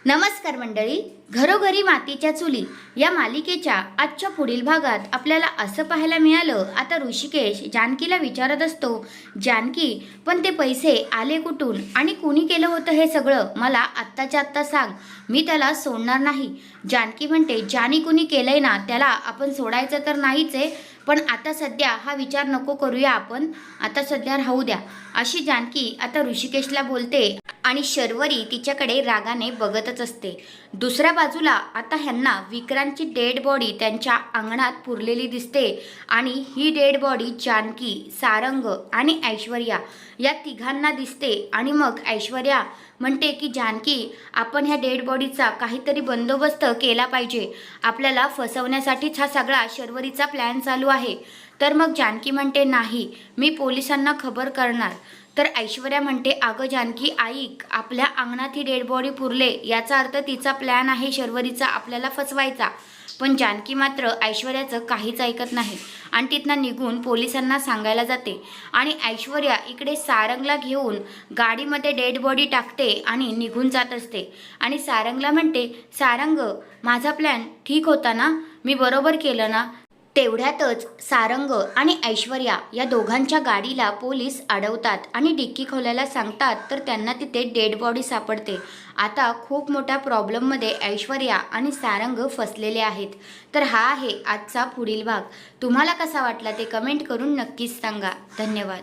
नमस्कार मंडळी, घरोघरी मातीच्या चुली या मालिकेच्या आजच्या पुढील भागात आपल्याला असं पाहायला मिळालं. आता ऋषिकेश जानकीला विचारत असतो, जानकी पण ते पैसे आले कुठून आणि कुणी केलं होतं हे सगळं मला आत्ताच्या आत्ता सांग, मी त्याला सोडणार नाही. जानकी म्हणते, ज्याने कुणी केलंय ना त्याला आपण सोडायचं तर नाहीच आहे, पण आता सध्या हा विचार नको करूया, आपण आता सध्या राहू द्या, अशी जानकी आता ऋषिकेशला बोलते. आणि शर्वरी तिच्याकडे रागाने बघतच असते. दुसऱ्या बाजूला आता ह्यांना विक्रांतची डेड बॉडी त्यांच्या अंगणात पुरलेली दिसते आणि ही डेड बॉडी जानकी, सारंग आणि ऐश्वर्या या तिघांना दिसते. आणि मग ऐश्वर्या म्हणते की जानकी, आपण ह्या डेड बॉडीचा काहीतरी बंदोबस्त केला पाहिजे, आपल्याला फसवण्यासाठीच हा सगळा शर्वरीचा प्लॅन चालू आहे. तर मग जानकी म्हणते, नाही, मी पोलिसांना खबर करणार. तर ऐश्वर्या म्हणते, अगं जानकी ऐक, आपल्या अंगणात ही डेड बॉडी पुरले याचा अर्थ तिचा प्लॅन आहे शर्वरीचा आपल्याला फसवायचा. पण जानकी मात्र ऐश्वर्याचं काहीच ऐकत नाही आणि तिथनं निघून पोलिसांना सांगायला जाते. आणि ऐश्वर्या इकडे सारंगला घेऊन गाडीमध्ये डेड बॉडी टाकते आणि निघून जात असते. आणि सारंगला म्हणते, सारंग, माझा प्लॅन ठीक होता ना, मी बरोबर केलं ना. तेवढ्यातच सारंग आणि ऐश्वर्या या दोघांच्या गाडीला पोलीस अडवतात आणि डिक्की खोलायला सांगतात. तर त्यांना तिथे डेड बॉडी सापडते. आता खूप मोठ्या प्रॉब्लेममध्ये ऐश्वर्या आणि सारंग फसलेले आहेत. तर हा आहे आजचा पुढील भाग. तुम्हाला कसा वाटला ते कमेंट करून नक्कीच सांगा. धन्यवाद.